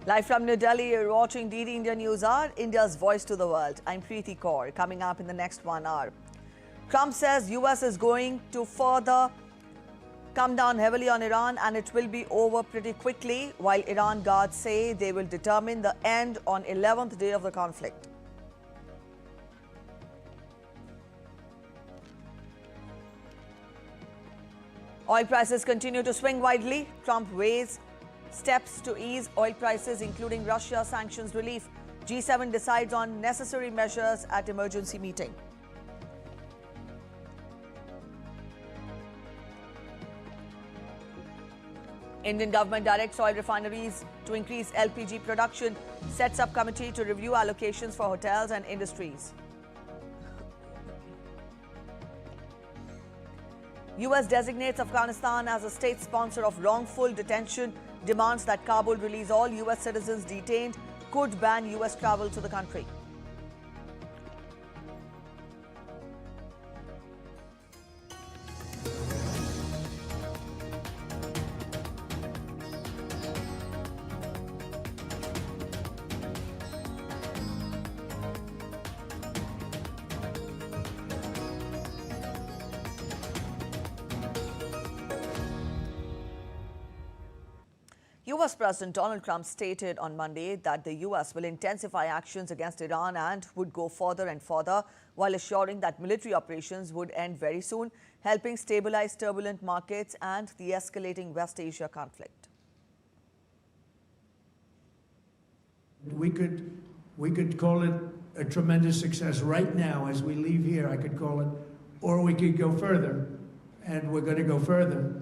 Live from New Delhi, you're watching DD India News Hour, India's voice to the world. I'm Preeti Kaur. Coming up in the next 1 hour. Trump says US is going to further come down heavily on Iran and it will be over pretty quickly, while Iran guards say they will determine the end on 11th day of the conflict. Oil prices continue to swing widely. Trump weighs steps to ease oil prices, including Russia sanctions relief. G7 decides on necessary measures at emergency meeting. Indian government directs oil refineries to increase LPG production, sets up committee to review allocations for hotels and industries. US designates Afghanistan as a state sponsor of wrongful detention, demands that Kabul release all US citizens detained, could ban US travel to the country. US President Donald Trump stated on Monday that the US will intensify actions against Iran and would go further and further, while assuring that military operations would end very soon, helping stabilize turbulent markets and the escalating West Asia conflict. We could call it a tremendous success right now as we leave here, I could call it, or we could go further, and we're going to go further.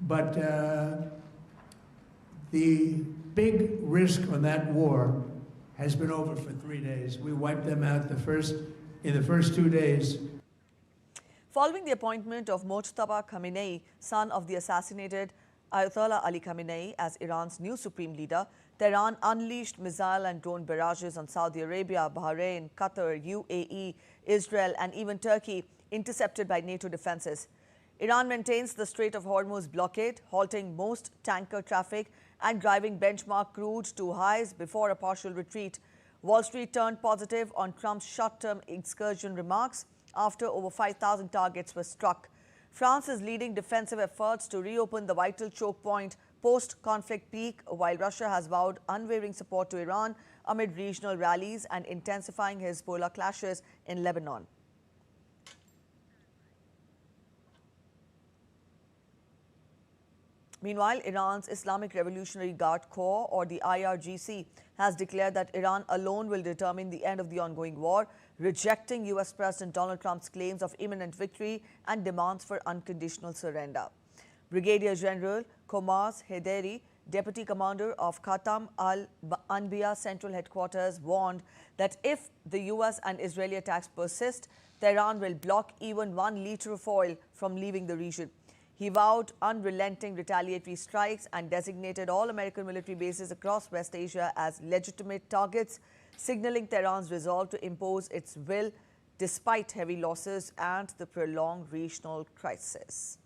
But the big risk on that war has been over for 3 days. We wiped them out in the first 2 days. Following the appointment of Mojtaba Khamenei, son of the assassinated Ayatollah Ali Khamenei, as Iran's new supreme leader, Tehran unleashed missile and drone barrages on Saudi Arabia, Bahrain, Qatar, UAE, Israel, and even Turkey, intercepted by NATO defenses. Iran maintains the Strait of Hormuz blockade, halting most tanker traffic and driving benchmark crude to highs before a partial retreat. Wall Street turned positive on Trump's short-term excursion remarks after over 5,000 targets were struck. France is leading defensive efforts to reopen the vital choke point post-conflict peak, while Russia has vowed unwavering support to Iran amid regional rallies and intensifying Hezbollah clashes in Lebanon. Meanwhile, Iran's Islamic Revolutionary Guard Corps, or the IRGC, has declared that Iran alone will determine the end of the ongoing war, rejecting US President Donald Trump's claims of imminent victory and demands for unconditional surrender. Brigadier General Komaz Hederi, Deputy Commander of Khatam al-Anbiya Central Headquarters, warned that if the US and Israeli attacks persist, Tehran will block even 1 liter of oil from leaving the region. He vowed unrelenting retaliatory strikes and designated all American military bases across West Asia as legitimate targets, signaling Tehran's resolve to impose its will despite heavy losses and the prolonged regional crisis.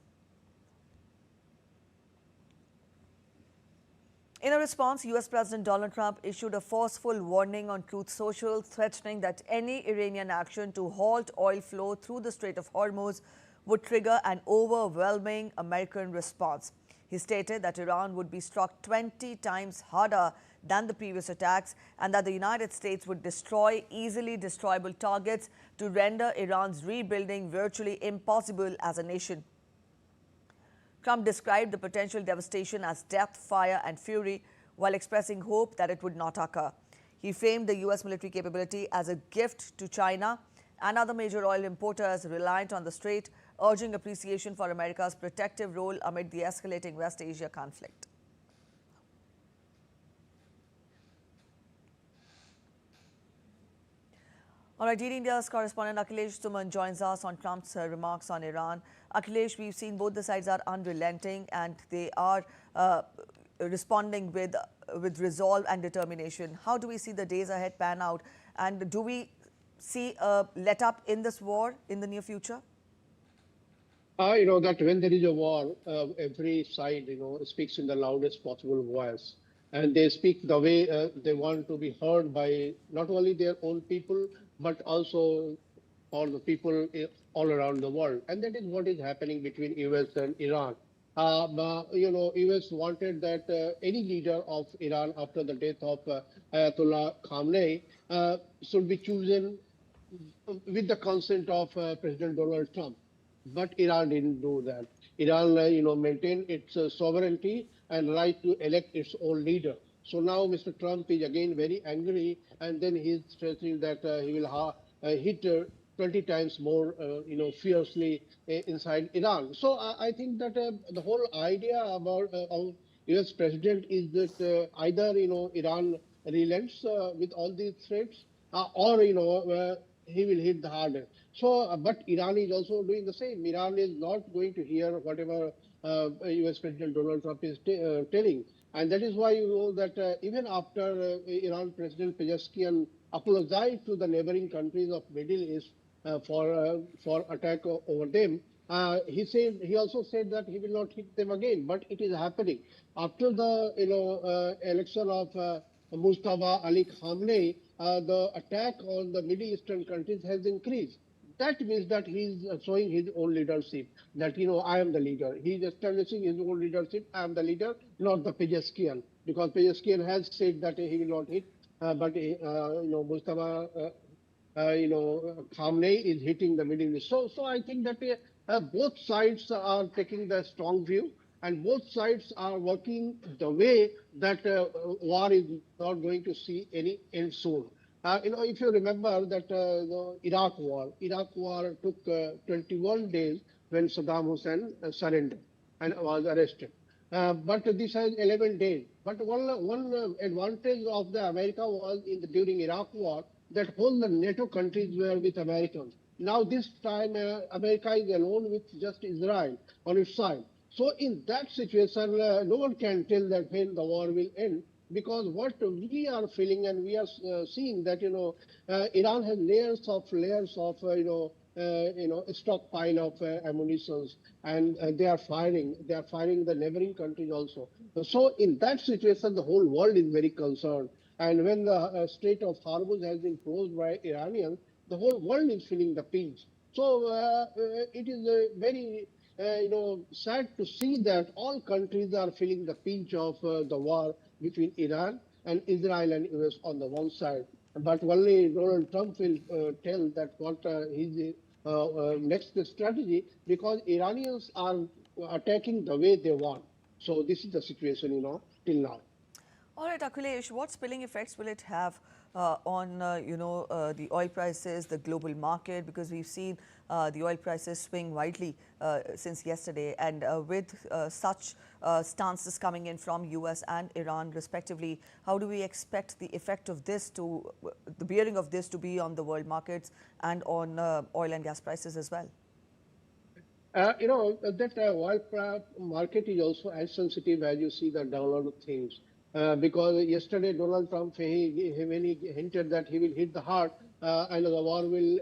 In a response, US President Donald Trump issued a forceful warning on Truth Social, threatening that any Iranian action to halt oil flow through the Strait of Hormuz would trigger an overwhelming American response. He stated that Iran would be struck 20 times harder than the previous attacks and that the United States would destroy easily destroyable targets to render Iran's rebuilding virtually impossible as a nation. Trump described the potential devastation as death, fire, and fury, while expressing hope that it would not occur. He framed the US military capability as a gift to China and other major oil importers reliant on the strait, urging appreciation for America's protective role amid the escalating West Asia conflict. All right, DD India's correspondent Akhilesh Suman joins us on Trump's remarks on Iran. Akhilesh, we've seen both the sides are unrelenting and they are responding with resolve and determination. How do we see the days ahead pan out? And do we see a let-up in this war in the near future? That when there is a war, every side, speaks in the loudest possible voice. and they speak the way they want to be heard by not only their own people, but also for the people all around the world. And that is what is happening between US and Iran. US wanted that any leader of Iran after the death of Ayatollah Khamenei should be chosen with the consent of President Donald Trump. But Iran didn't do that. Iran, maintained its sovereignty and right to elect its own leader. So now Mr. Trump is again very angry, and then he's threatening that he will hit 20 times more, fiercely inside Iran. So I think that the whole idea about our U.S. president is that either Iran relents with all these threats, or he will hit the harder. So, but Iran is also doing the same. Iran is not going to hear whatever U.S. President Donald Trump is telling, and that is why you know that even after Iran President Pezeshkian apologized to the neighboring countries of Middle East for attack over them, he also said that he will not hit them again. But it is happening after the election of Mustafa Ali Khamenei. The attack on the Middle Eastern countries has increased. That means that he is showing his own leadership. That I am the leader. He is establishing his own leadership. I am the leader, not the Pezeshkian, because Pezeshkian has said that he will not hit, but Mustafa Khamenei is hitting the Middle East. So I think that both sides are taking the strong view, and both sides are working the way that war is not going to see any end soon. If you remember that the Iraq War took 21 days when Saddam Hussein surrendered and was arrested. But this has 11 days. But one advantage of the America was during Iraq War that whole the NATO countries were with Americans. Now this time America is alone with just Israel on its side. So in that situation, no one can tell that when the war will end, because what we are feeling and we are seeing that Iran has layers of stockpile of ammunitions, and they are firing the neighboring countries also. So in that situation, the whole world is very concerned. And when the Strait of Hormuz has been closed by Iranians, the whole world is feeling the pinch. So it is very sad to see that all countries are feeling the pinch of the war between Iran and Israel and US on the one side. But only Donald Trump will tell that what his next strategy, because Iranians are attacking the way they want. So this is the situation, till now. All right, Akhilesh, what spilling effects will it have on the oil prices, the global market? Because we've seen the oil prices swing widely since yesterday, and with such stances coming in from US and Iran respectively, how do we expect the effect of this the bearing of this to be on the world markets and on oil and gas prices as well? That oil market is also as sensitive as you see the download things. Because yesterday Donald Trump, when he hinted that he will hit the hard and the war will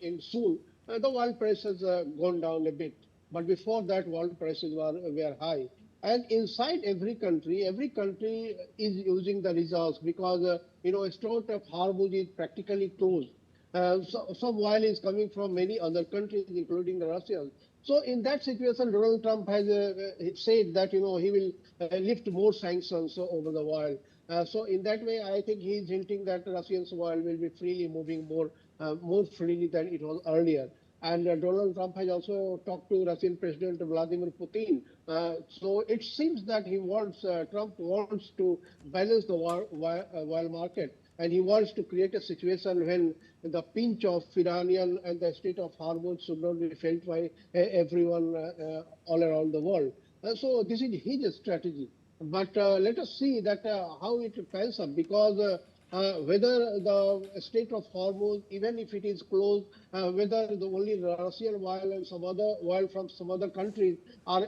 end soon, the oil prices gone down a bit. But before that, oil prices were high. And inside every country is using the reserves because Strait of Hormuz is practically closed. So some oil is coming from many other countries, including the Russians. So in that situation, Donald Trump has said that he will lift more sanctions over the oil. So in that way, I think he is hinting that Russian oil will be freely moving more freely than it was earlier. And Donald Trump has also talked to Russian President Vladimir Putin. So it seems that Trump wants to balance the oil market, and he wants to create a situation when the pinch of Iranian and the Strait of Hormuz should not be felt by everyone all around the world. So this is his strategy. But let us see that how it pans up, because whether the Strait of Hormuz, even if it is closed, whether the only Russian oil and some other oil from some other countries are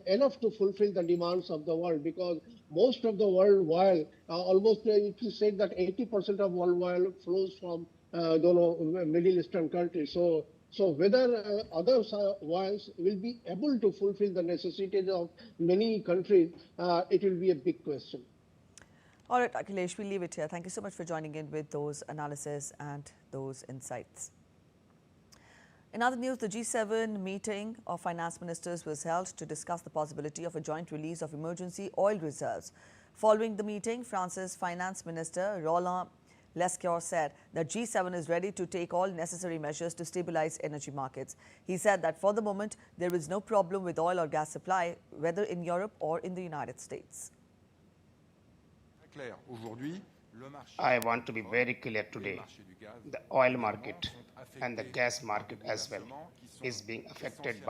enough to fulfill the demands of the world, because most of the world oil, almost it is said that 80% of world oil flows from Middle Eastern countries. So whether other oils will be able to fulfill the necessities of many countries, it will be a big question. All right, Akhilesh, we'll leave it here. Thank you so much for joining in with those analysis and those insights. In other news, the G7 meeting of finance ministers was held to discuss the possibility of a joint release of emergency oil reserves. Following the meeting, France's finance minister Roland Lescure said that G7 is ready to take all necessary measures to stabilize energy markets. He said that for the moment, there is no problem with oil or gas supply, whether in Europe or in the United States. I want to be very clear today. The oil market and the gas market as well is being affected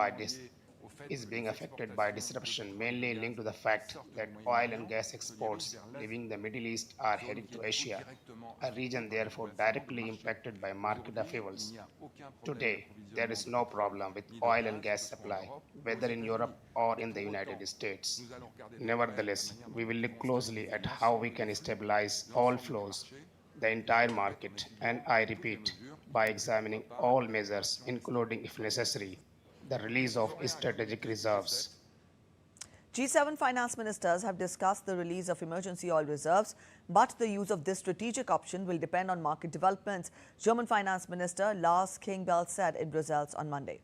by disruption, mainly linked to the fact that oil and gas exports leaving the Middle East are headed to Asia, a region therefore directly impacted by market upheavals. Today, there is no problem with oil and gas supply, whether in Europe or in the United States. Nevertheless, we will look closely at how we can stabilize all flows, the entire market, and I repeat, by examining all measures, including, if necessary, the release of strategic reserves. G7 finance ministers have discussed the release of emergency oil reserves, but the use of this strategic option will depend on market developments, German Finance Minister Lars Klingbeil said in Brussels on Monday.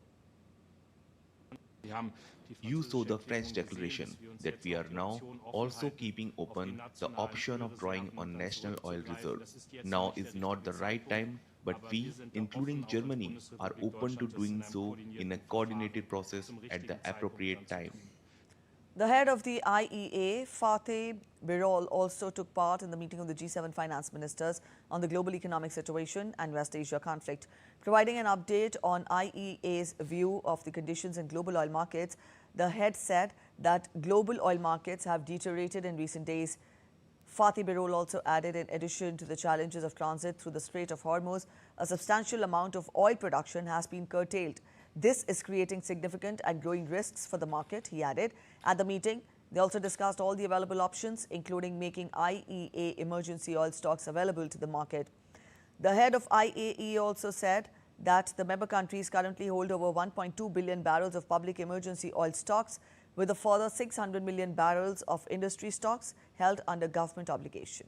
You saw the French declaration that we are now also keeping open the option of drawing on national oil reserves. Now is not the right time, but we, including Germany, are open to doing so in a coordinated process at the appropriate time. The head of the IEA, Fatih Birol, also took part in the meeting of the G7 finance ministers on the global economic situation and West Asia conflict. Providing an update on IEA's view of the conditions in global oil markets, the head said that global oil markets have deteriorated in recent days. Fatih Birol also added, in addition to the challenges of transit through the Strait of Hormuz, a substantial amount of oil production has been curtailed. This is creating significant and growing risks for the market, he added. At the meeting, they also discussed all the available options, including making IEA emergency oil stocks available to the market. The head of IAE also said that the member countries currently hold over 1.2 billion barrels of public emergency oil stocks, with a further 600 million barrels of industry stocks held under government obligation.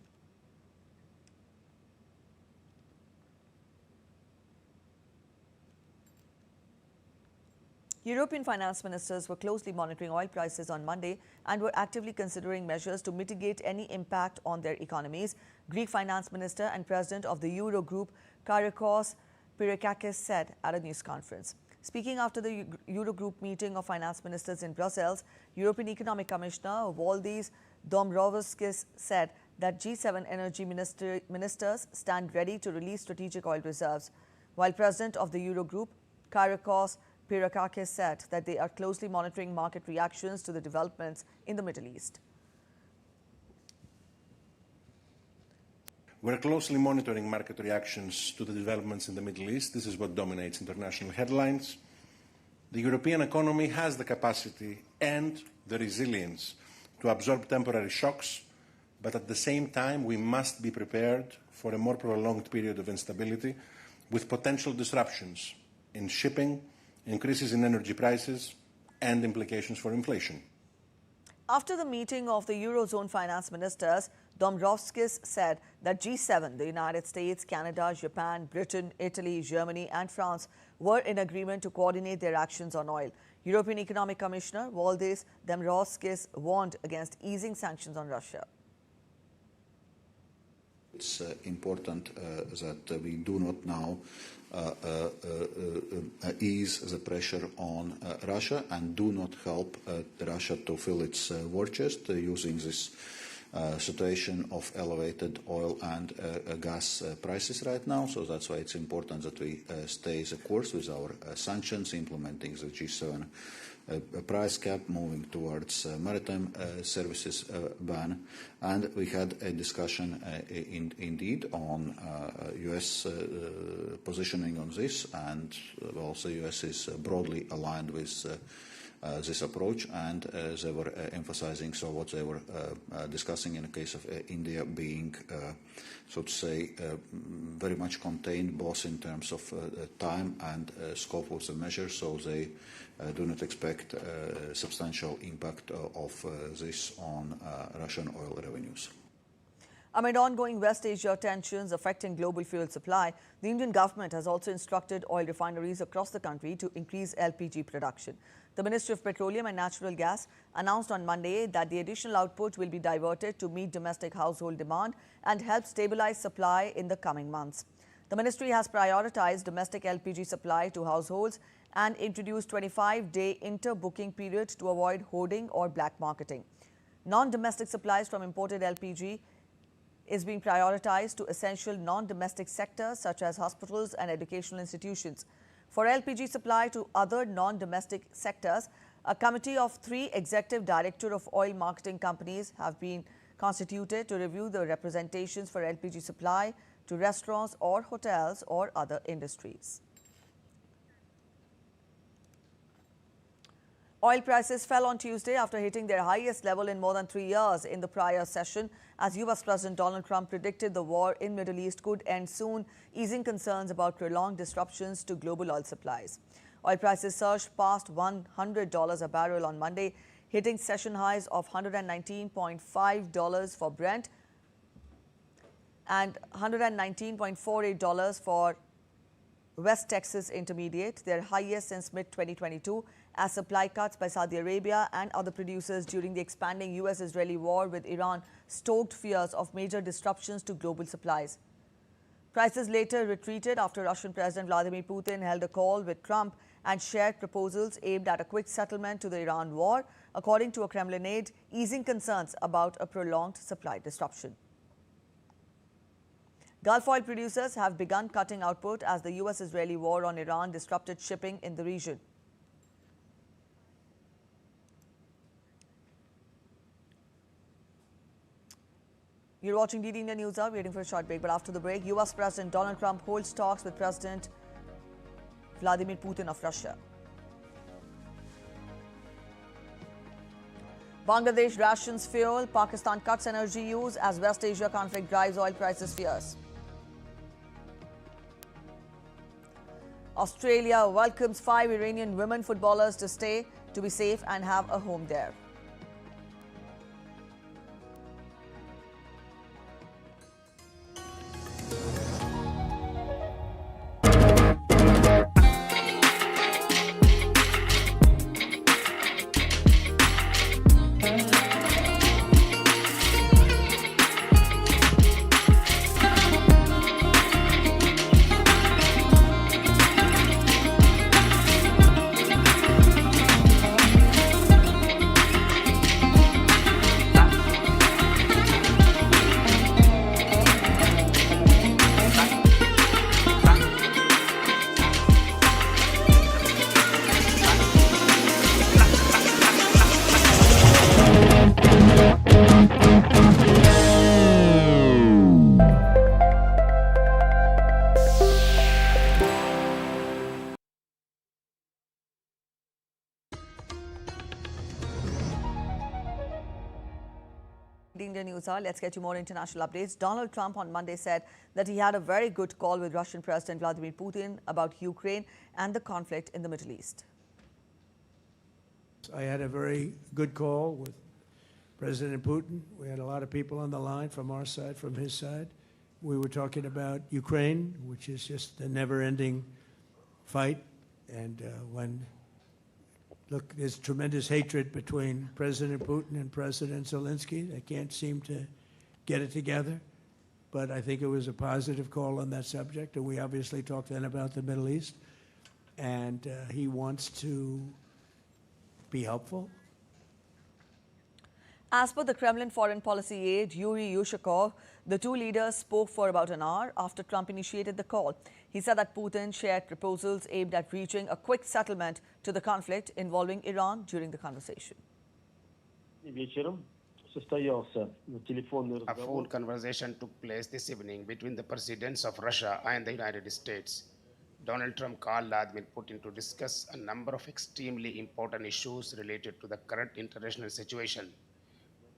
European finance ministers were closely monitoring oil prices on Monday and were actively considering measures to mitigate any impact on their economies. Greek finance minister and president of the Eurogroup, Kyriakos Pyrekakis, said at a news conference. Speaking after the Eurogroup meeting of finance ministers in Brussels, European Economic Commissioner Valdis Dombrovskis said that G7 energy ministers stand ready to release strategic oil reserves, while president of the Eurogroup, Kyriakos Pyrekakis, said that they are closely monitoring market reactions to the developments in the Middle East. We're closely monitoring market reactions to the developments in the Middle East. This is what dominates international headlines. The European economy has the capacity and the resilience to absorb temporary shocks, but at the same time, we must be prepared for a more prolonged period of instability with potential disruptions in shipping, increases in energy prices, and implications for inflation. After the meeting of the Eurozone finance ministers, Dombrovskis said that G7, the United States, Canada, Japan, Britain, Italy, Germany and France were in agreement to coordinate their actions on oil. European Economic Commissioner Valdis Dombrovskis warned against easing sanctions on Russia. It's important that we do not now ease the pressure on Russia and do not help Russia to fill its war chest using this situation of elevated oil and gas prices right now. So that's why it's important that we stay the course with our sanctions, implementing the G7 price cap, moving towards maritime services ban. And we had a discussion indeed on U.S. positioning on this, and also U.S. is broadly aligned with this approach, and they were emphasizing so what they were discussing in the case of India being, so to say, very much contained both in terms of time and scope of the measure, so they do not expect substantial impact of this on Russian oil revenues. Amid ongoing West Asia tensions affecting global fuel supply, the Indian government has also instructed oil refineries across the country to increase LPG production. The Ministry of Petroleum and Natural Gas announced on Monday that the additional output will be diverted to meet domestic household demand and help stabilize supply in the coming months. The ministry has prioritized domestic LPG supply to households and introduced 25-day inter-booking period to avoid hoarding or black marketing. Non-domestic supplies from imported LPG is being prioritized to essential non-domestic sectors such as hospitals and educational institutions. For LPG supply to other non-domestic sectors, a committee of 3 executive directors of oil marketing companies have been constituted to review the representations for LPG supply to restaurants or hotels or other industries. Oil prices fell on Tuesday after hitting their highest level in more than 3 years in the prior session, as US President Donald Trump predicted the war in Middle East could end soon, easing concerns about prolonged disruptions to global oil supplies. Oil prices surged past $100 a barrel on Monday, hitting session highs of $119.5 for Brent and $119.48 for West Texas Intermediate, their highest since mid-2022, as supply cuts by Saudi Arabia and other producers during the expanding US-Israeli war with Iran stoked fears of major disruptions to global supplies. Prices later retreated after Russian President Vladimir Putin held a call with Trump and shared proposals aimed at a quick settlement to the Iran war, according to a Kremlin aide, easing concerns about a prolonged supply disruption. Gulf oil producers have begun cutting output as the US-Israeli war on Iran disrupted shipping in the region. You're watching DD India News Hour, waiting for a short break. But after the break, US President Donald Trump holds talks with President Vladimir Putin of Russia. Bangladesh rations fuel, Pakistan cuts energy use as West Asia conflict drives oil prices fierce. Australia welcomes 5 Iranian women footballers to stay, to be safe and have a home there. India News Hour. Let's get you more international updates. Donald Trump on Monday said that he had a very good call with Russian President Vladimir Putin about Ukraine and the conflict in the Middle East. I had a very good call with President Putin. We had a lot of people on the line from our side, from his side. We were talking about Ukraine, which is just a never-ending fight. And look, there's tremendous hatred between President Putin and President Zelensky. They can't seem to get it together. But I think it was a positive call on that subject. And we obviously talked then about the Middle East. And he wants to be helpful. As per the Kremlin foreign policy aide Yuri Yushakov, the two leaders spoke for about an hour after Trump initiated the call. He said that Putin shared proposals aimed at reaching a quick settlement to the conflict involving Iran during the conversation. A full conversation took place this evening between the presidents of Russia and the United States. Donald Trump called Vladimir Putin to discuss a number of extremely important issues related to the current international situation.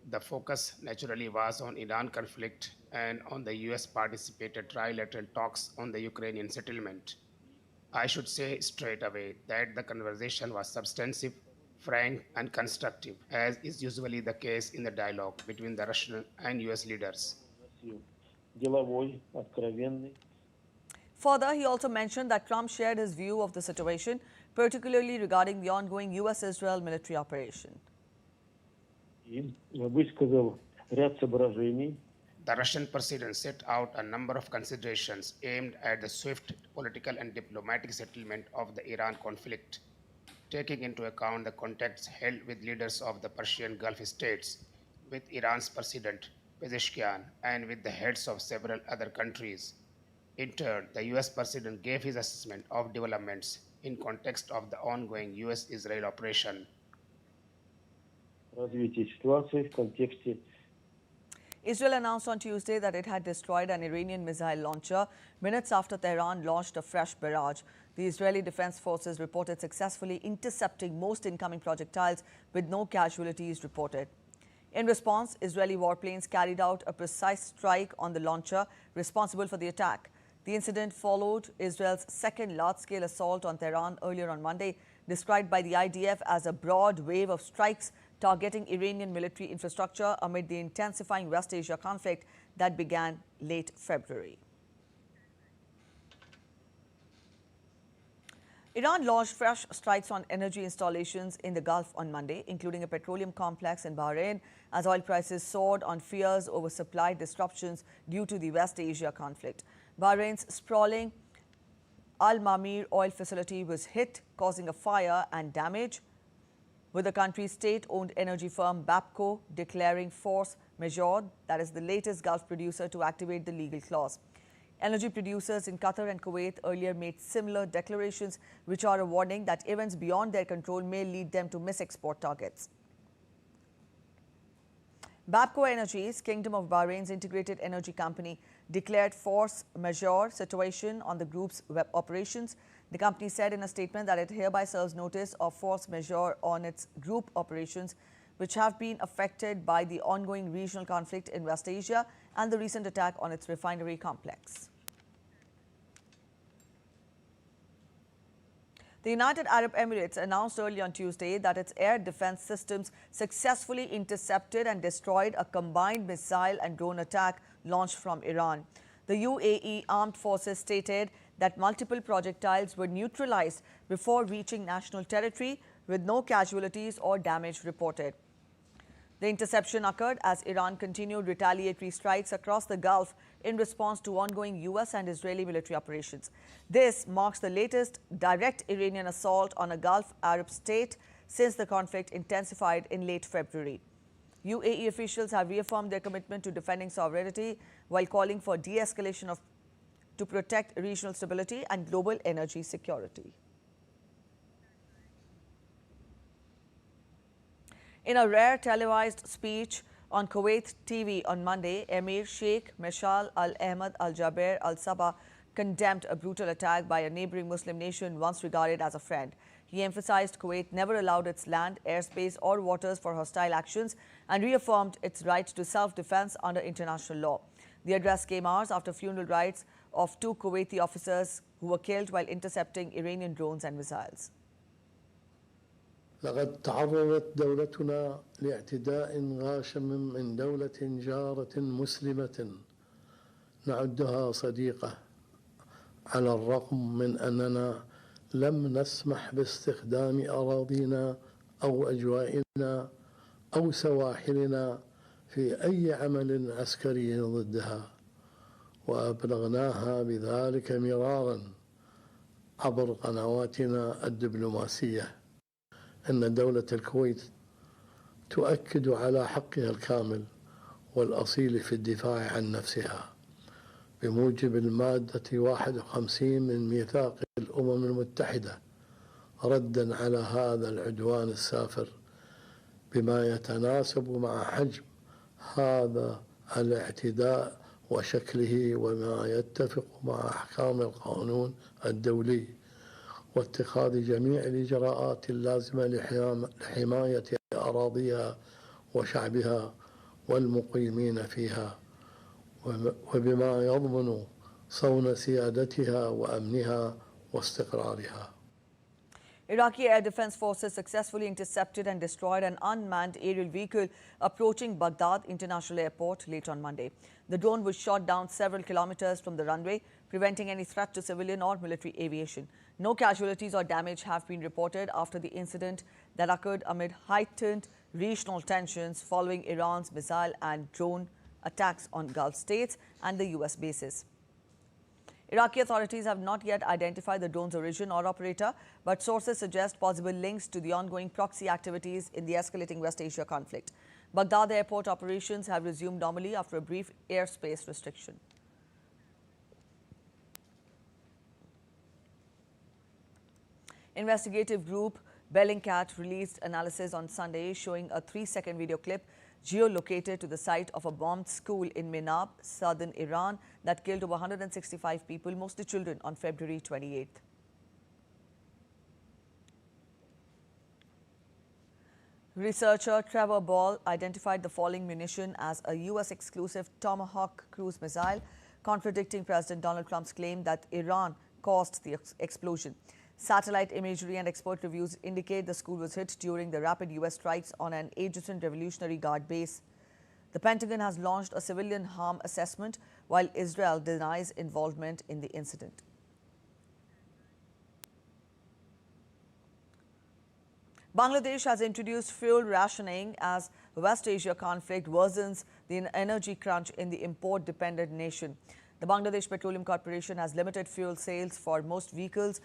The focus naturally was on Iran conflict and on the US participated trilateral talks on the Ukrainian settlement. I should say straight away that the conversation was substantive, frank and constructive, as is usually the case in the dialogue between the Russian and US leaders. Further, he also mentioned that Trump shared his view of the situation, particularly regarding the ongoing U.S.-Israel military operation. The Russian president set out a number of considerations aimed at the swift political and diplomatic settlement of the Iran conflict, taking into account the contacts held with leaders of the Persian Gulf states, with Iran's President Pezeshkian, and with the heads of several other countries. In turn, the US President gave his assessment of developments in context of the ongoing US-Israel operation. Israel announced on Tuesday that it had destroyed an Iranian missile launcher minutes after Tehran launched a fresh barrage. The Israeli Defense Forces reported successfully intercepting most incoming projectiles with no casualties reported. In response, Israeli warplanes carried out a precise strike on the launcher responsible for the attack. The incident followed Israel's second large-scale assault on Tehran earlier on Monday, described by the IDF as a broad wave of strikes targeting Iranian military infrastructure amid the intensifying West Asia conflict that began late February. Iran launched fresh strikes on energy installations in the Gulf on Monday, including a petroleum complex in Bahrain, as oil prices soared on fears over supply disruptions due to the West Asia conflict. Bahrain's sprawling Al Mamir oil facility was hit, causing a fire and damage, with the country's state-owned energy firm Bapco declaring force majeure, that is the latest Gulf producer to activate the legal clause. Energy producers in Qatar and Kuwait earlier made similar declarations, which are a warning that events beyond their control may lead them to miss export targets. Bapco Energy's Kingdom of Bahrain's integrated energy company declared force majeure situation on the group's web operations. The company said in a statement that it hereby serves notice of force majeure on its group operations, which have been affected by the ongoing regional conflict in West Asia and the recent attack on its refinery complex. The United Arab Emirates announced early on Tuesday that its air defense systems successfully intercepted and destroyed a combined missile and drone attack launched from Iran. The UAE Armed Forces stated that multiple projectiles were neutralized before reaching national territory, with no casualties or damage reported. The interception occurred as Iran continued retaliatory strikes across the Gulf in response to ongoing U.S. and Israeli military operations. This marks the latest direct Iranian assault on a Gulf Arab state since the conflict intensified in late February. UAE officials have reaffirmed their commitment to defending sovereignty while calling for de-escalation to protect regional stability and global energy security. In a rare televised speech on Kuwait TV on Monday, Emir Sheikh Meshal Al Ahmad Al Jaber Al Sabah condemned a brutal attack by a neighboring Muslim nation once regarded as a friend. He emphasized Kuwait never allowed its land, airspace, or waters for hostile actions and reaffirmed its right to self-defense under international law. The address came hours after funeral rites of two Kuwaiti officers who were killed while intercepting Iranian drones and missiles. لقد تعرضت دولتنا لاعتداء غاشم من دولة جارة مسلمة نعدها صديقة، على الرغم من أننا لم نسمح باستخدام أراضينا أو أجوائنا أو سواحلنا في أي عمل عسكري ضدها، وأبلغناها بذلك مرارا عبر قنواتنا الدبلوماسية أن دولة الكويت تؤكد على حقها الكامل والأصيل في الدفاع عن نفسها بموجب المادة 51 من ميثاق الأمم المتحدة، ردا على هذا العدوان السافر بما يتناسب مع حجم هذا الاعتداء وشكله وما يتفق مع أحكام القانون الدولي، واتخاذ جميع الإجراءات اللازمة لحماية أراضيها وشعبها والمقيمين فيها، وبما يضمن صون سيادتها وأمنها واستقرارها. Iraqi Air Defense Forces successfully intercepted and destroyed an unmanned aerial vehicle approaching Baghdad International Airport late on Monday. The drone was shot down several kilometers from the runway, preventing any threat to civilian or military aviation. No casualties or damage have been reported after the incident that occurred amid heightened regional tensions following Iran's missile and drone attacks on Gulf states and the U.S. bases. Iraqi authorities have not yet identified the drone's origin or operator, but sources suggest possible links to the ongoing proxy activities in the escalating West Asia conflict. Baghdad airport operations have resumed normally after a brief airspace restriction. Investigative group Bellingcat released analysis on Sunday showing a 3-second video clip geolocated to the site of a bombed school in Minab, southern Iran, that killed over 165 people, mostly children, on February 28th. Researcher Trevor Ball identified the falling munition as a U.S.-exclusive Tomahawk cruise missile, contradicting President Donald Trump's claim that Iran caused the explosion. Satellite imagery and expert reviews indicate the school was hit during the rapid U.S. strikes on an adjacent Revolutionary Guard base. The Pentagon has launched a civilian harm assessment, while Israel denies involvement in the incident. Bangladesh has introduced fuel rationing as the West Asia conflict worsens the energy crunch in the import-dependent nation. The Bangladesh Petroleum Corporation has limited fuel sales for most vehicles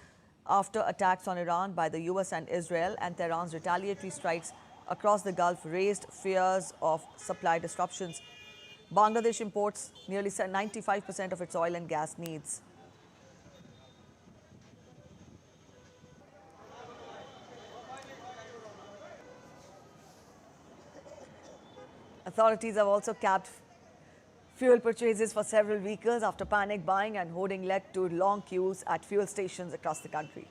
after attacks on Iran by the U.S. and Israel, and Tehran's retaliatory strikes across the Gulf raised fears of supply disruptions. Bangladesh imports nearly 95% of its oil and gas needs. Authorities have also capped fuel purchases for several vehicles after panic buying and hoarding led to long queues at fuel stations across the country.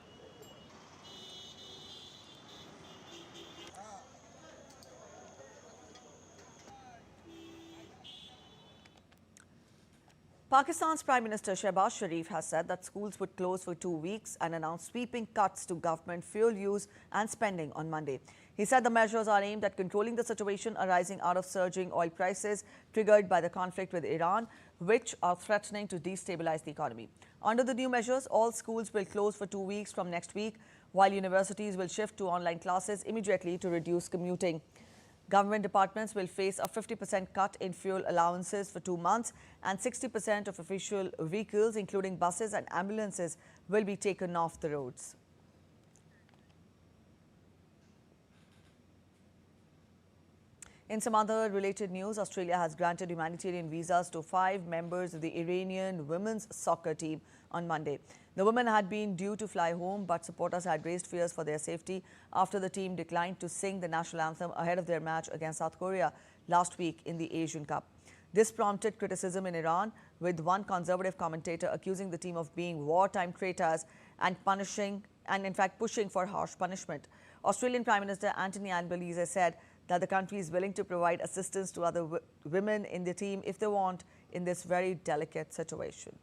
Pakistan's Prime Minister Shehbaz Sharif has said that schools would close for 2 weeks and announced sweeping cuts to government fuel use and spending on Monday. He said the measures are aimed at controlling the situation arising out of surging oil prices triggered by the conflict with Iran, which are threatening to destabilize the economy. Under the new measures, all schools will close for 2 weeks from next week, while universities will shift to online classes immediately to reduce commuting. Government departments will face a 50% cut in fuel allowances for 2 months, and 60% of official vehicles, including buses and ambulances, will be taken off the roads. In some other related news, Australia has granted humanitarian visas to 5 members of the Iranian women's soccer team on Monday. The women had been due to fly home, but supporters had raised fears for their safety after the team declined to sing the national anthem ahead of their match against South Korea last week in the Asian Cup. This prompted criticism in Iran, with one conservative commentator accusing the team of being wartime traitors and pushing for harsh punishment. Australian Prime Minister Anthony Albanese said that the country is willing to provide assistance to other women in the team if they want in this very delicate situation.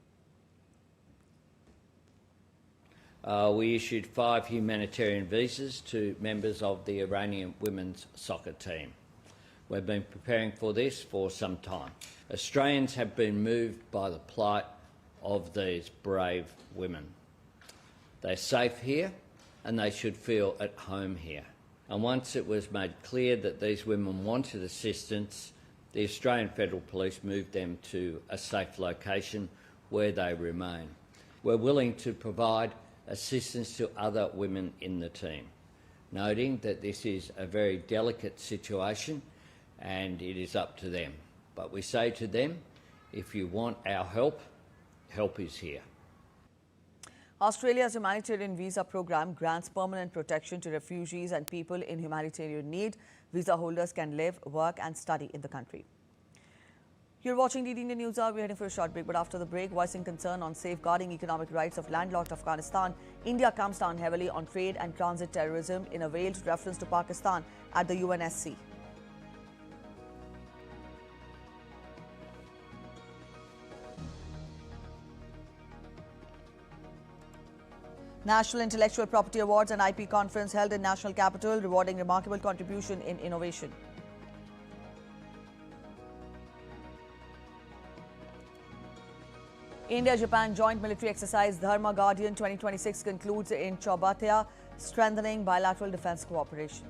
We issued 5 humanitarian visas to members of the Iranian women's soccer team. We've been preparing for this for some time. Australians have been moved by the plight of these brave women. They're safe here and they should feel at home here. And once it was made clear that these women wanted assistance, the Australian Federal Police moved them to a safe location where they remain. We're willing to provide assistance to other women in the team, noting that this is a very delicate situation and it is up to them. But we say to them, if you want our help, help is here. Australia's humanitarian visa program grants permanent protection to refugees and people in humanitarian need. Visa holders can live, work and study in the country. You're watching DD Indian News Hour. We're heading for a short break, but after the break, voicing concern on safeguarding economic rights of landlocked Afghanistan, India comes down heavily on trade and transit terrorism in a veiled reference to Pakistan at the UNSC. National Intellectual Property Awards and IP Conference held in National Capital, rewarding remarkable contribution in innovation. India-Japan Joint Military Exercise Dharma Guardian 2026 concludes in Chaubatia, strengthening bilateral defense cooperation.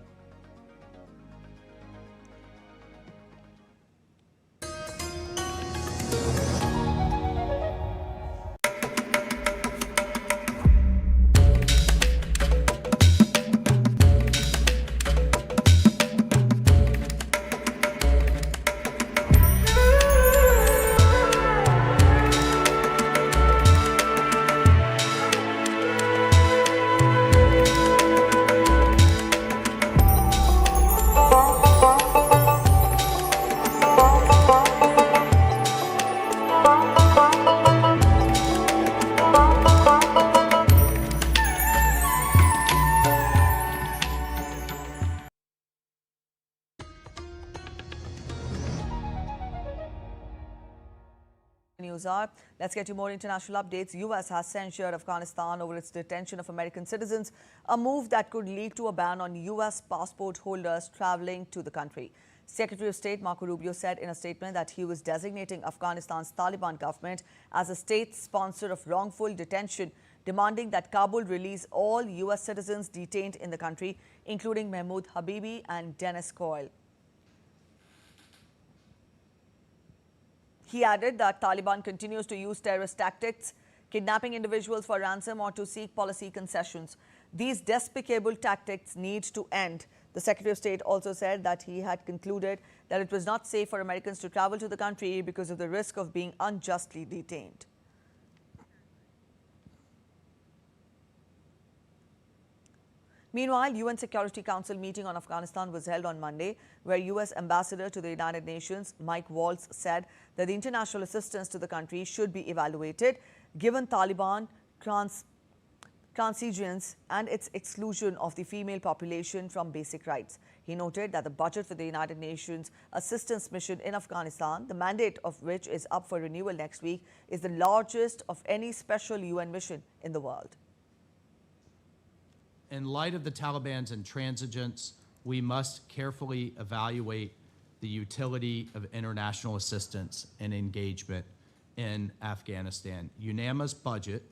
News are. Let's get you more international updates. U.S. has censured Afghanistan over its detention of American citizens, a move that could lead to a ban on U.S. passport holders traveling to the country. Secretary of State Marco Rubio said in a statement that he was designating Afghanistan's Taliban government as a state sponsor of wrongful detention, demanding that Kabul release all U.S. citizens detained in the country, including Mahmoud Habibi and Dennis Coyle. He added that Taliban continues to use terrorist tactics, kidnapping individuals for ransom or to seek policy concessions. These despicable tactics need to end. The Secretary of State also said that he had concluded that it was not safe for Americans to travel to the country because of the risk of being unjustly detained. Meanwhile, UN Security Council meeting on Afghanistan was held on Monday, where U.S. Ambassador to the United Nations, Mike Waltz, said that the international assistance to the country should be evaluated, given Taliban transigeance and its exclusion of the female population from basic rights. He noted that the budget for the United Nations assistance mission in Afghanistan, the mandate of which is up for renewal next week, is the largest of any special UN mission in the world. In light of the Taliban's intransigence, we must carefully evaluate the utility of international assistance and engagement in Afghanistan. UNAMA's budget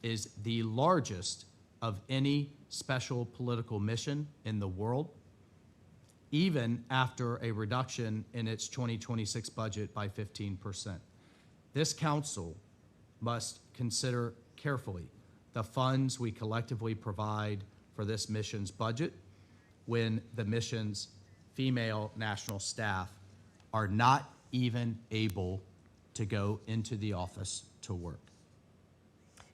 is the largest of any special political mission in the world, even after a reduction in its 2026 budget by 15%. This council must consider carefully the funds we collectively provide for this mission's budget when the mission's female national staff are not even able to go into the office to work.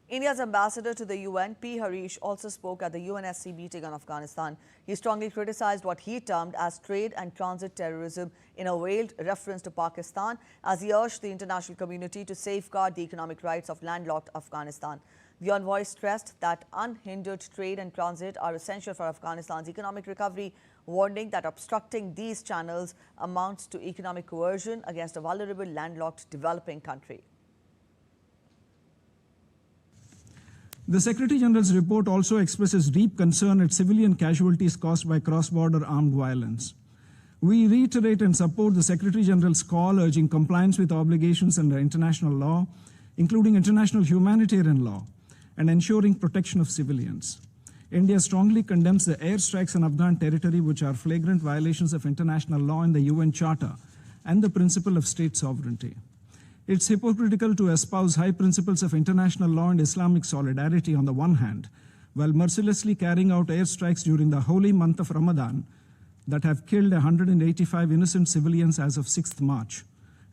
India's ambassador to the UN, P. Harish, also spoke at the UNSC meeting on Afghanistan. He strongly criticized what he termed as trade and transit terrorism in a veiled reference to Pakistan, as he urged the international community to safeguard the economic rights of landlocked Afghanistan. The envoy stressed that unhindered trade and transit are essential for Afghanistan's economic recovery, warning that obstructing these channels amounts to economic coercion against a vulnerable landlocked developing country. The Secretary General's report also expresses deep concern at civilian casualties caused by cross-border armed violence. We reiterate and support the Secretary General's call urging compliance with obligations under international law, including international humanitarian law, and ensuring protection of civilians. India strongly condemns the airstrikes on Afghan territory, which are flagrant violations of international law and the UN Charter and the principle of state sovereignty. It's hypocritical to espouse high principles of international law and Islamic solidarity on the one hand, while mercilessly carrying out airstrikes during the holy month of Ramadan that have killed 185 innocent civilians as of 6th March,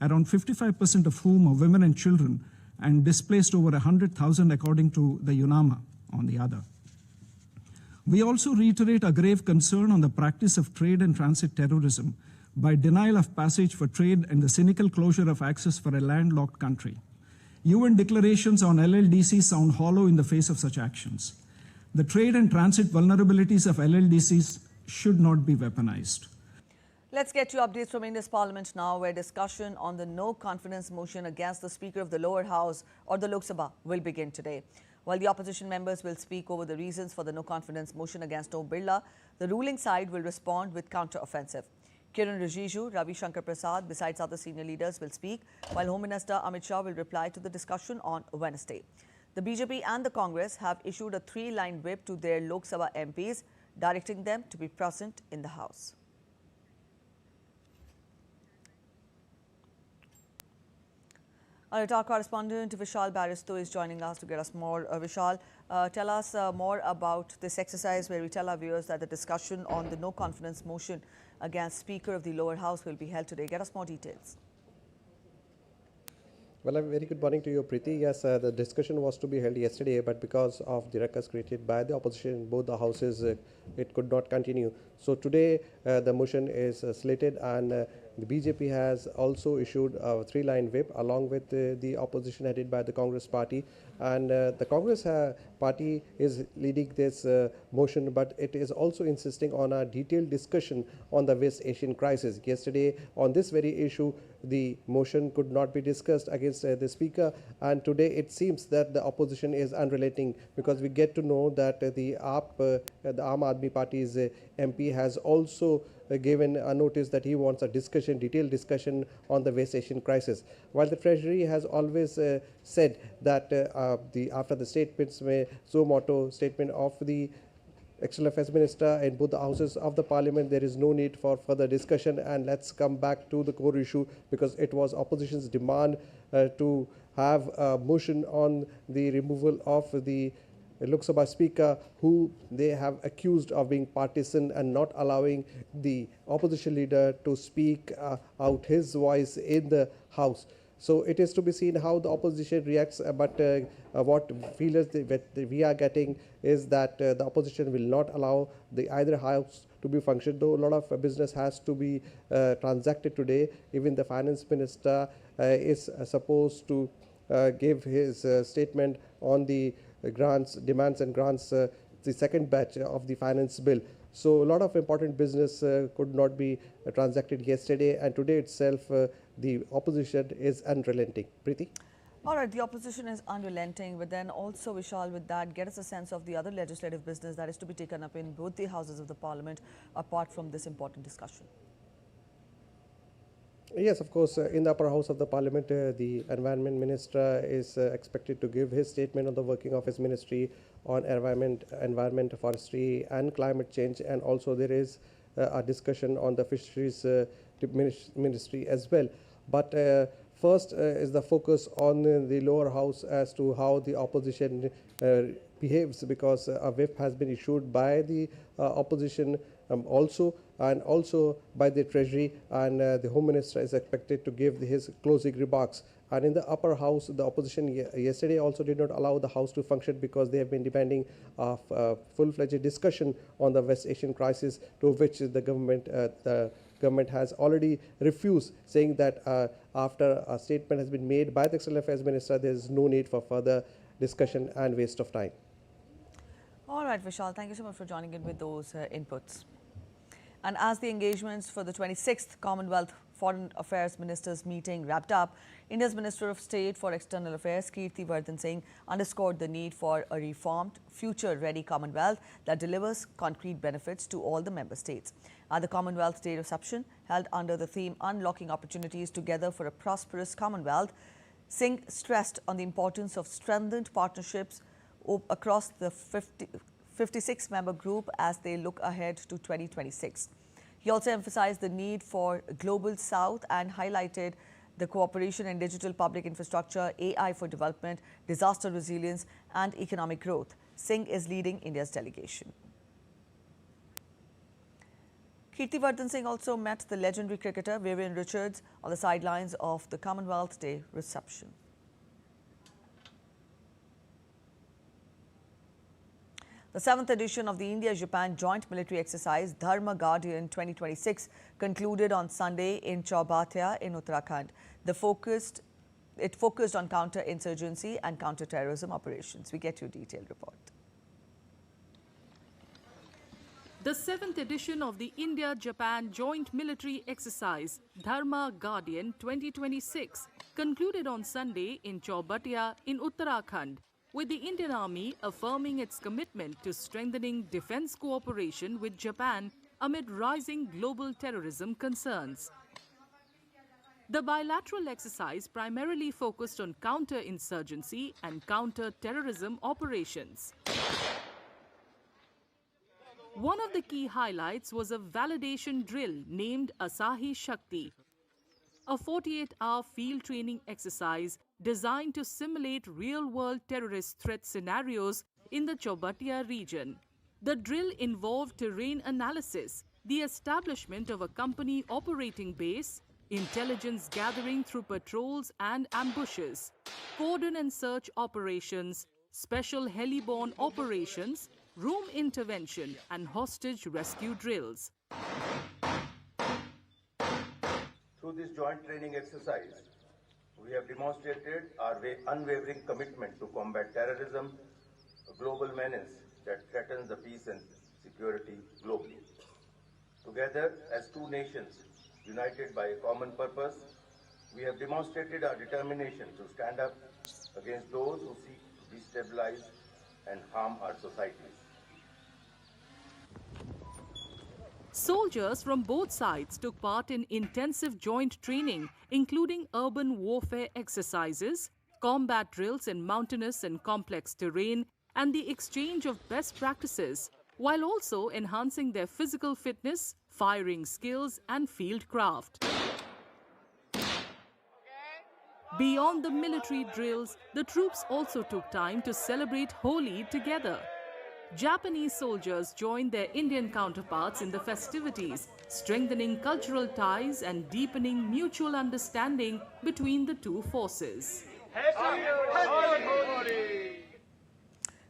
around 55% of whom are women and children, and displaced over 100,000 according to the UNAMA on the other. We also reiterate a grave concern on the practice of trade and transit terrorism by denial of passage for trade and the cynical closure of access for a landlocked country. UN declarations on LLDCs sound hollow in the face of such actions. The trade and transit vulnerabilities of LLDCs should not be weaponized. Let's get you updates from India's Parliament now, where discussion on the no confidence motion against the Speaker of the lower house or the Lok Sabha will begin today. While the opposition members will speak over the reasons for the no confidence motion against Om Birla, the ruling side will respond with counter-offensive. Kiran Rijiju, Ravi Shankar Prasad, besides other senior leaders, will speak, while Home Minister Amit Shah will reply to the discussion on Wednesday. The BJP and the Congress have issued a 3-line whip to their Lok Sabha MPs, directing them to be present in the House. Our correspondent Vishal Baristo is joining us to get us more. Vishal, tell us more about this exercise where we tell our viewers that the discussion on the no confidence motion against Speaker of the lower house will be held today. Get us more details. Well, a very good morning to you, Preeti. Yes, the discussion was to be held yesterday, but because of the ruckus created by the opposition in both the houses, it could not continue. So today, the motion is slated, and the BJP has also issued a 3-line whip along with the opposition headed by the Congress party. And the Congress party is leading this motion, but it is also insisting on a detailed discussion on the West Asian crisis. Yesterday, on this very issue, the motion could not be discussed against the Speaker, and today it seems that the opposition is unrelenting, because we get to know that the Aam Aadmi Party's MP has also given a notice that he wants a discussion, detailed discussion on the West Asian crisis. While the Treasury has always said that after the statements, statement of the External Affairs Minister in both the houses of the Parliament, there is no need for further discussion. And let's come back to the core issue, because it was opposition's demand to have a motion on the removal of the Lok Sabha Speaker, who they have accused of being partisan and not allowing the opposition leader to speak out his voice in the House. So it is to be seen how the opposition reacts, but what feelers that we are getting is that the opposition will not allow either house to be functioned, though a lot of business has to be transacted today. Even the finance minister is supposed to give his statement on the demands and grants, the second batch of the finance bill. So a lot of important business could not be transacted yesterday, and today itself the opposition is unrelenting. Preeti? All right, the opposition is unrelenting, but then also, Vishal, with that, get us a sense of the other legislative business that is to be taken up in both the houses of the Parliament, apart from this important discussion. Yes, of course. In the upper house of the Parliament, the Environment Minister is expected to give his statement on the working of his ministry on environment, forestry and climate change. And also there is a discussion on the fisheries ministry as well. But first is the focus on the lower house as to how the opposition behaves, because a whip has been issued by the opposition and also by the Treasury, and the Home Minister is expected to give his closing remarks. And in the upper house, the opposition yesterday also did not allow the House to function, because they have been demanding a full-fledged discussion on the West Asian crisis, to which the government has already refused, saying that after a statement has been made by the External Affairs Minister, there is no need for further discussion and waste of time. All right, Vishal, thank you so much for joining in with those inputs. And as the engagements for the 26th Commonwealth Foreign Affairs Ministers meeting wrapped up, India's Minister of State for External Affairs, Kirti Vardhan Singh, underscored the need for a reformed, future-ready Commonwealth that delivers concrete benefits to all the member states. At the Commonwealth Day reception, held under the theme Unlocking Opportunities Together for a Prosperous Commonwealth, Singh stressed on the importance of strengthened partnerships across the 56-member group as they look ahead to 2026. He also emphasized the need for Global South and highlighted the cooperation in digital public infrastructure, AI for development, disaster resilience and economic growth. Singh is leading India's delegation. Kirti Vardhan Singh also met the legendary cricketer Vivian Richards on the sidelines of the Commonwealth Day reception. The 7th edition of the India-Japan Joint Military Exercise Dharma Guardian 2026 concluded on Sunday in Chaubatia in Uttarakhand. It focused on counter-insurgency and counter-terrorism operations. We get your detailed report. The 7th edition of the India-Japan Joint Military Exercise Dharma Guardian 2026 concluded on Sunday in Chaubatiya in Uttarakhand, with the Indian Army affirming its commitment to strengthening defense cooperation with Japan amid rising global terrorism concerns. The bilateral exercise primarily focused on counter-insurgency and counter-terrorism operations. One of the key highlights was a validation drill named Asahi Shakti, a 48-hour field training exercise designed to simulate real-world terrorist threat scenarios in the Chaubatiya region. The drill involved terrain analysis, the establishment of a company operating base, intelligence gathering through patrols and ambushes, cordon and search operations, special heliborne operations, room intervention and hostage rescue drills. Through this joint training exercise, we have demonstrated our unwavering commitment to combat terrorism, a global menace that threatens the peace and security globally. Together, as two nations united by a common purpose, we have demonstrated our determination to stand up against those who seek to destabilize and harm our societies. Soldiers from both sides took part in intensive joint training, including urban warfare exercises, combat drills in mountainous and complex terrain, and the exchange of best practices, while also enhancing their physical fitness, firing skills, and field craft. Beyond the military drills, the troops also took time to celebrate Holi together. Japanese soldiers joined their Indian counterparts in the festivities, strengthening cultural ties and deepening mutual understanding between the two forces.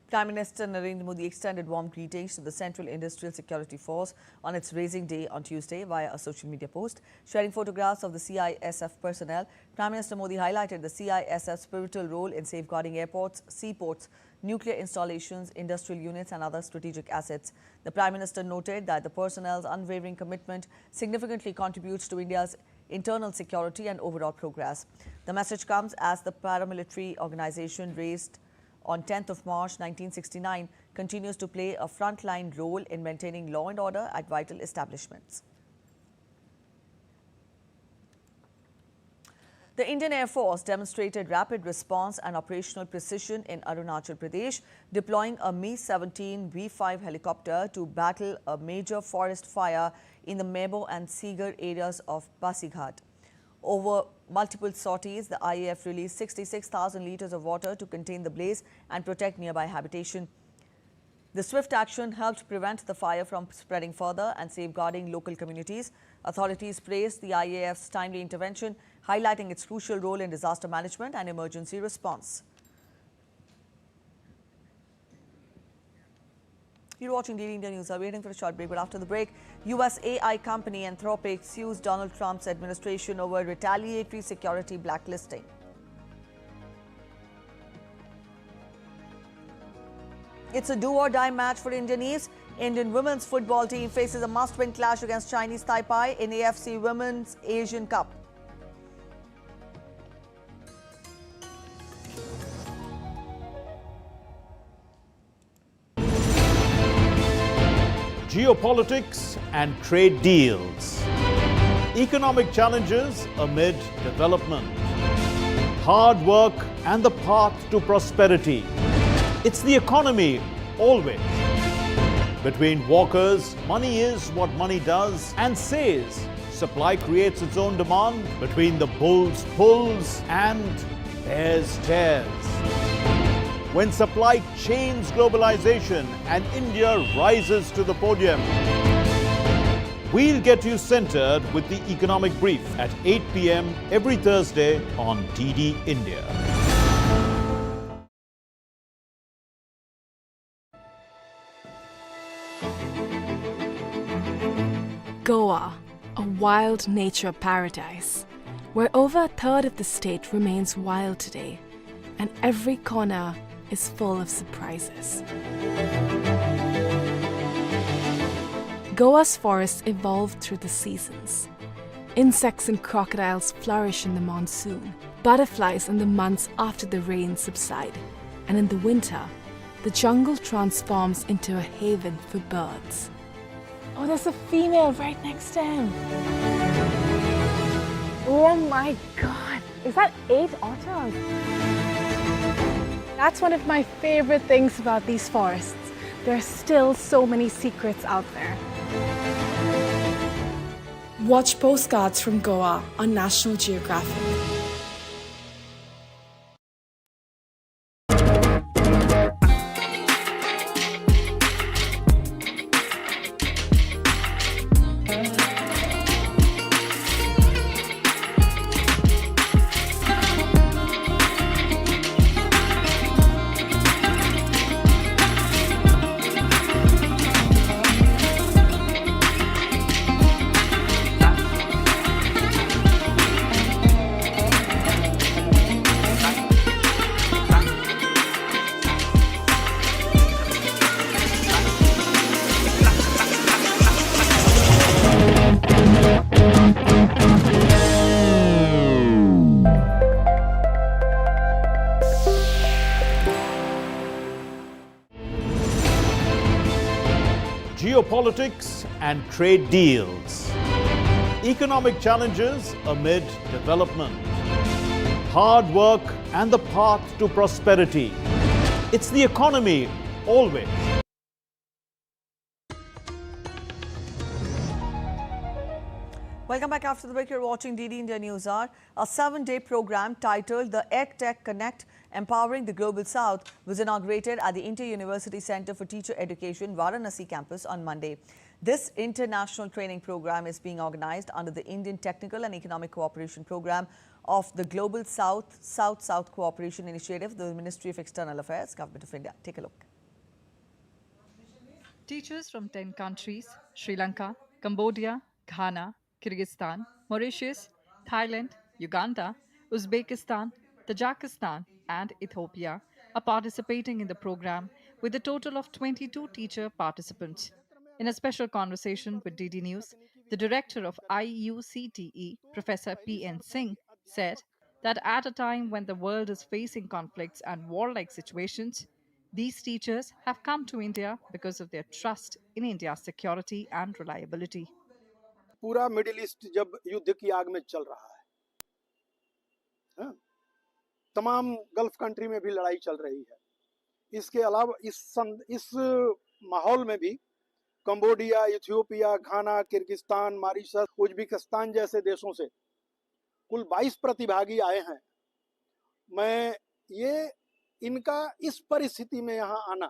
Prime Minister Narendra Modi extended warm greetings to the Central Industrial Security Force on its raising day on Tuesday via a social media post. Sharing photographs of the CISF personnel, Prime Minister Modi highlighted the CISF's pivotal role in safeguarding airports, seaports, nuclear installations, industrial units and other strategic assets. The Prime Minister noted that the personnel's unwavering commitment significantly contributes to India's internal security and overall progress. The message comes as the paramilitary organization raised on 10th of March 1969 continues to play a frontline role in maintaining law and order at vital establishments. The Indian Air Force demonstrated rapid response and operational precision in Arunachal Pradesh, deploying a Mi-17 V5 helicopter to battle a major forest fire in the Mebo and Segar areas of Pasighat. Over multiple sorties, the IAF released 66,000 litres of water to contain the blaze and protect nearby habitation. The swift action helped prevent the fire from spreading further and safeguarding local communities. Authorities praised the IAF's timely intervention, highlighting its crucial role in disaster management and emergency response. You're watching DD India News. We're waiting for a short break, but after the break, US AI company Anthropic sues Donald Trump's administration over retaliatory security blacklisting. It's a do-or-die match for Indian East. Indian women's football team faces a must-win clash against Chinese Taipei in AFC Women's Asian Cup. Geopolitics and trade deals. Economic challenges amid development. Hard work and the path to prosperity. It's the economy, always. Between walkers, money is what money does and says. Supply creates its own demand. Between the bulls pulls and bears tears. When supply chains globalization and India rises to the podium. We'll get you centered with the Economic Brief at 8 p.m. every Thursday on DD India. Goa, a wild nature paradise, where over a third of the state remains wild today, and every corner is full of surprises. Goa's forests evolved through the seasons. Insects and crocodiles flourish in the monsoon, butterflies in the months after the rains subside, and in the winter, the jungle transforms into a haven for birds. Oh, there's a female right next to him. Oh my God, is that 8 otters? That's one of my favorite things about these forests. There are still so many secrets out there. Watch postcards from Goa on National Geographic. Geopolitics and trade deals. Economic challenges amid development. Hard work and the path to prosperity. It's the economy always. Welcome back after the break. You're watching DD India News Hour. A 7-day program titled the EdTech Connect, Empowering the Global South, was inaugurated at the Inter-University Center for Teacher Education, Varanasi campus on Monday. This international training program is being organized under the Indian Technical and Economic Cooperation Program of the Global South South-South Cooperation Initiative, the Ministry of External Affairs, Government of India. Take a look. Teachers from 10 countries, Sri Lanka, Cambodia, Ghana, Kyrgyzstan, Mauritius, Thailand, Uganda, Uzbekistan, Tajikistan and Ethiopia are participating in the program with a total of 22 teacher participants. In a special conversation with DD News, the director of IUCTE, Professor P.N. Singh, said that at a time when the world is facing conflicts and warlike situations, these teachers have come to India because of their trust in India's security and reliability. पूरा middle east जब युद्ध की आग में चल रहा है, तमाम गल्फ कंट्री में भी लड़ाई चल रही है. इसके अलावा इस माहौल में भी कंबोडिया, इथियोपिया, घाना, किर्गिस्तान, मॉरिशस, उज्बेकिस्तान जैसे देशों से कुल 22 प्रतिभागी आए हैं. मैं ये इनका इस परिस्थिति में यहाँ आना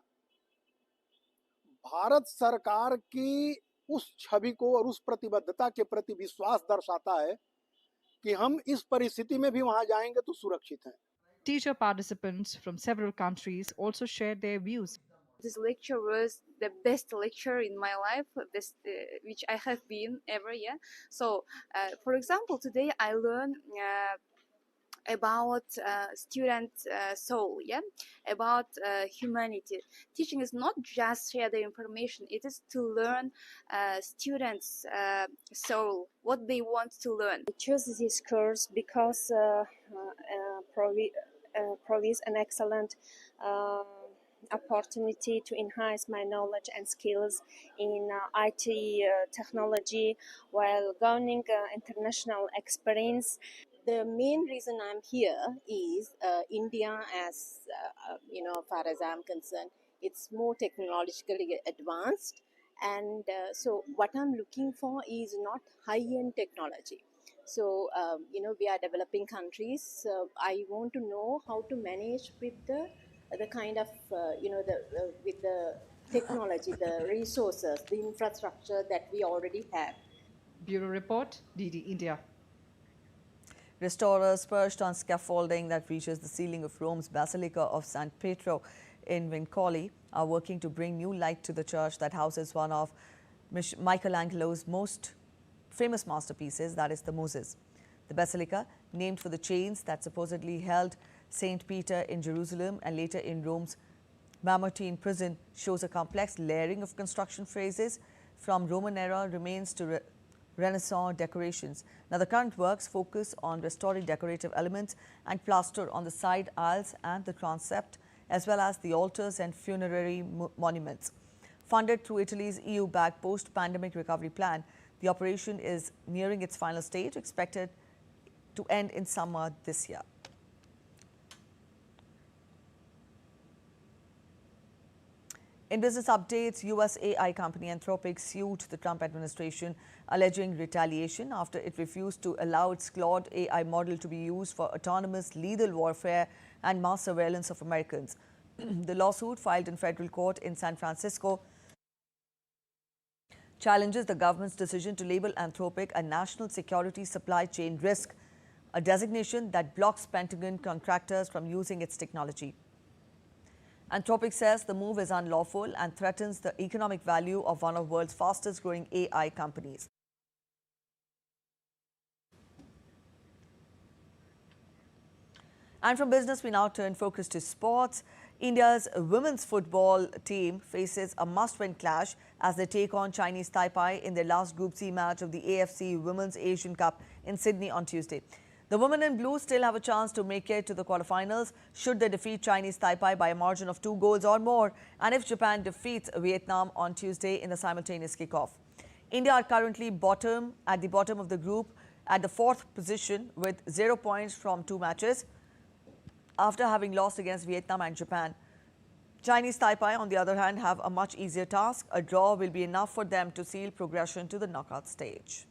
भारत सरकार की उस छवि को और उस प्रतिबद्धता के प्रति विश्वास दर्शाता है कि हम इस परिस्थिति में भी वहां जाएंगे तो सुरक्षित हैं. Teacher participants from several countries also shared their views. This lecture was the best lecture in my life, which I have been ever. Yeah. So, for example, today I learned about student soul, yeah, about humanity. Teaching is not just share the information; it is to learn students' soul, what they want to learn. I chose this course because provides an excellent opportunity to enhance my knowledge and skills in IT technology while gaining international experience. The main reason I'm here is India, as far as I'm concerned, it's more technologically advanced, and so what I'm looking for is not high-end technology. So we are developing countries. So I want to know how to manage with the kind of with the technology, the resources, the infrastructure that we already have. Bureau Report, DD India. Restorers perched on scaffolding that reaches the ceiling of Rome's Basilica of San Pietro in Vincoli are working to bring new light to the church that houses one of Michelangelo's most famous masterpieces, that is the Moses. The basilica, named for the chains that supposedly held St. Peter in Jerusalem and later in Rome's Mamertine prison, shows a complex layering of construction phases from Roman era remains to Renaissance decorations. Now, the current works focus on restoring decorative elements and plaster on the side aisles and the transept, as well as the altars and funerary monuments. Funded through Italy's EU-backed post-pandemic recovery plan, the operation is nearing its final stage, expected to end in summer this year. In business updates, US AI company Anthropic sued the Trump administration, alleging retaliation after it refused to allow its Claude AI model to be used for autonomous lethal warfare and mass surveillance of Americans. The lawsuit, filed in federal court in San Francisco, challenges the government's decision to label Anthropic a national security supply chain risk, a designation that blocks Pentagon contractors from using its technology. Anthropic says the move is unlawful and threatens the economic value of one of the world's fastest growing AI companies. And from business, we now turn focus to sports. India's women's football team faces a must-win clash as they take on Chinese Taipei in their last Group C match of the AFC Women's Asian Cup in Sydney on Tuesday. The women in blue still have a chance to make it to the quarterfinals should they defeat Chinese Taipei by a margin of 2 goals or more, and if Japan defeats Vietnam on Tuesday in the simultaneous kickoff. India are currently at the bottom of the group at the 4th position with 0 points from 2 matches after having lost against Vietnam and Japan. Chinese Taipei, on the other hand, have a much easier task. A draw will be enough for them to seal progression to the knockout stage.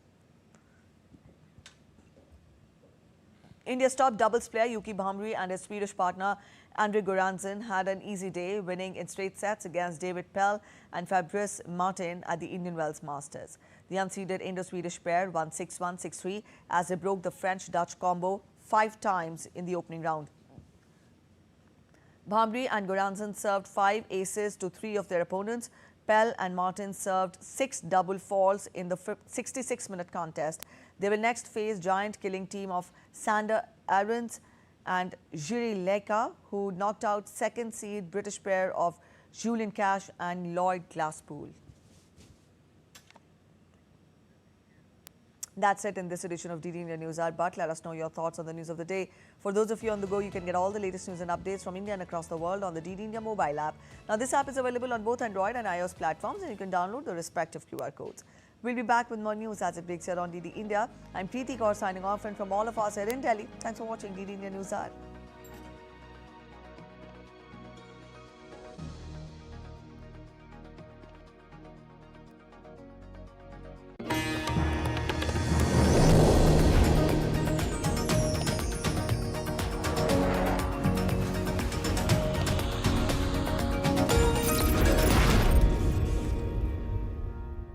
India's top doubles player Yuki Bhamri and his Swedish partner Andre Goranson had an easy day, winning in straight sets against David Pell and Fabrice Martin at the Indian Wells Masters. The unseeded Indo-Swedish pair won 6-1, 6-3 as they broke the French-Dutch combo 5 times in the opening round. Bhamri and Goranson served 5 aces to 3 of their opponents. Pell and Martin served 6 double faults in the 66-minute contest. They will next face giant killing team of Sander Aarons and Jiri Leka, who knocked out second seed British pair of Julian Cash and Lloyd Glasspool. That's it in this edition of DD India News Hour, but let us know your thoughts on the news of the day. For those of you on the go, you can get all the latest news and updates from India and across the world on the DD India mobile app. Now, this app is available on both Android and iOS platforms, and you can download the respective QR codes. We'll be back with more news as it breaks here on DD India. I'm Preeti Kaur signing off, and from all of us here in Delhi, thanks for watching DD India News Hour.